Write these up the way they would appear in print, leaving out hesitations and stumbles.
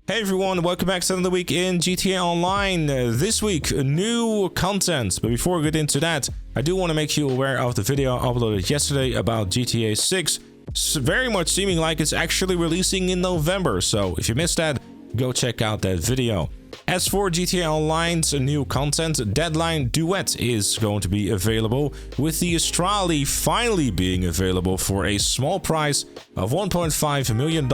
Hey everyone, welcome back to another week in GTA Online. This week, new content. But before we get into that, I do want to make you aware of the video I uploaded yesterday about GTA 6. Very much seeming like it's actually releasing in November. So if you missed that, go check out that video. As for GTA Online's new content, Deadline Duet is going to be available, with the Astrale finally being available for a small price of $1.5 million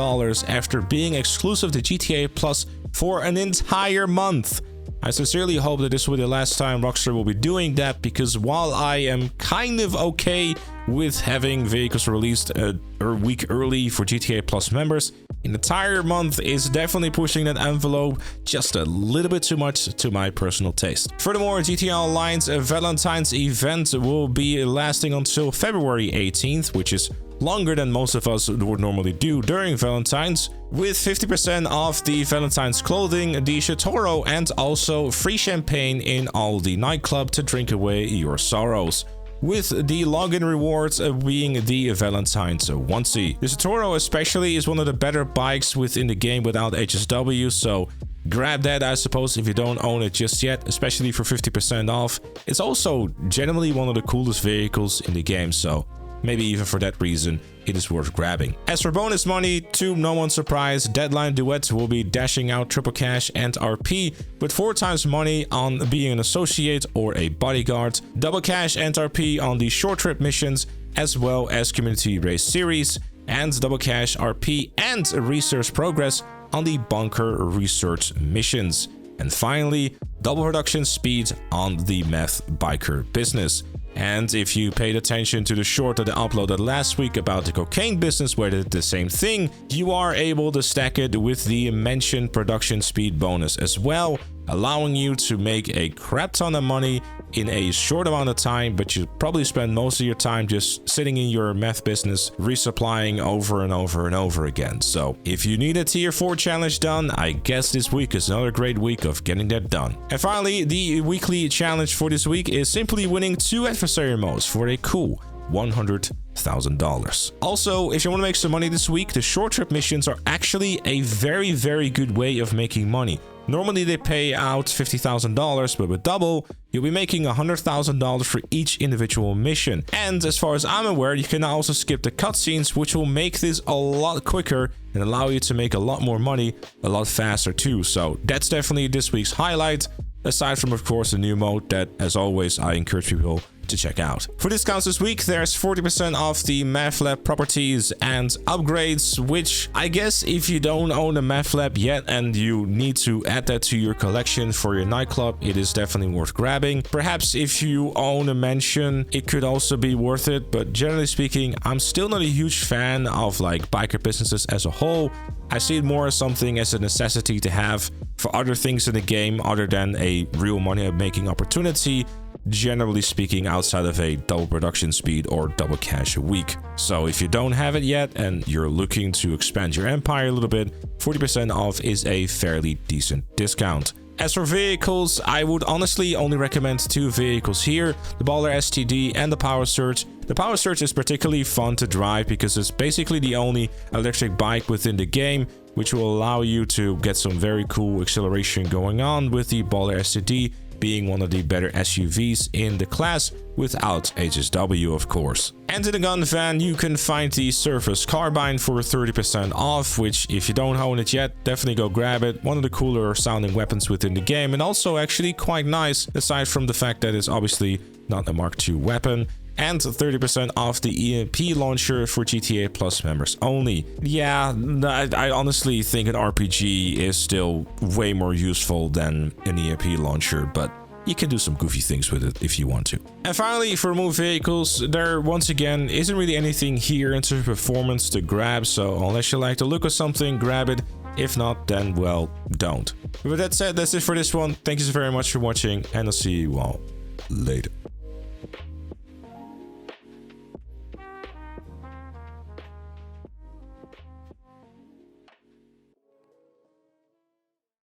after being exclusive to GTA Plus for an entire month. I sincerely hope that this will be the last time Rockstar will be doing that, because while I am kind of okay with having vehicles released a week early for GTA Plus members, an entire month is definitely pushing that envelope just a little bit too much to my personal taste. Furthermore, GTA Online's Valentine's event will be lasting until February 18th, which is longer than most of us would normally do during Valentine's, with 50% off the Valentine's clothing, the Shatoro, and also free champagne in all the nightclub to drink away your sorrows, with the login rewards being the Valentine's onesie. The Shatoro especially is one of the better bikes within the game without HSW, so grab that, I suppose, if you don't own it just yet, especially for 50% off. It's also generally one of the coolest vehicles in the game, so maybe even for that reason, it is worth grabbing. As for bonus money, to no one's surprise, Deadline Duet will be dashing out triple cash and RP, with 4 times money on being an associate or a bodyguard, double cash and RP on the short trip missions, as well as community race series, and double cash RP and research progress on the bunker research missions. And finally, double production speed on the meth biker business. And if you paid attention to the short that I uploaded last week about the cocaine business where they did the same thing, you are able to stack it with the mentioned production speed bonus as well, allowing you to make a crap ton of money in a short amount of time, but you probably spend most of your time just sitting in your meth business, resupplying over and over and over again. So if you need a tier 4 challenge done, I guess this week is another great week of getting that done. And finally, the weekly challenge for this week is simply winning 2 adversary modes for a cool $100,000. Also, if you want to make some money this week, the short trip missions are actually a very good way of making money. Normally they pay out $50,000, but with double, you'll be making $100,000 for each individual mission. And as far as I'm aware, you can also skip the cutscenes, which will make this a lot quicker and allow you to make a lot more money a lot faster too. So that's definitely this week's highlight, aside from, of course, the new mode that, as always, I encourage people to check out. For discounts this week, there's 40% off the Meth Lab properties and upgrades, which I guess if you don't own a Meth Lab yet and you need to add that to your collection for your nightclub, it is definitely worth grabbing. Perhaps if you own a mansion, it could also be worth it, but generally speaking, I'm still not a huge fan of like biker businesses as a whole. I see it more as something as a necessity to have for other things in the game other than a real money making opportunity, generally speaking, outside of a double production speed or double cash a week. So if you don't have it yet and you're looking to expand your empire a little bit, 40% off is a fairly decent discount. As for vehicles, I would honestly only recommend 2 vehicles here, the Baller STD and the Power Surge. The Power Surge is particularly fun to drive because it's basically the only electric bike within the game, which will allow you to get some very cool acceleration going on, with the Baller STD being one of the better SUVs in the class without HSW, of course. And in the gun van, you can find the Surface Carbine for 30% off, which if you don't own it yet, definitely go grab it. One of the cooler sounding weapons within the game, and also actually quite nice, aside from the fact that it's obviously not a Mark II weapon. And 30% off the EMP launcher for GTA Plus members only. Yeah, I honestly think an RPG is still way more useful than an EMP launcher, but you can do some goofy things with it if you want to. And finally, for move vehicles, there once again isn't really anything here in terms of performance to grab, so unless you like the look of something, grab it. If not, then well, don't. But with that said, that's it for this one. Thank you so very much for watching, and I'll see you all later.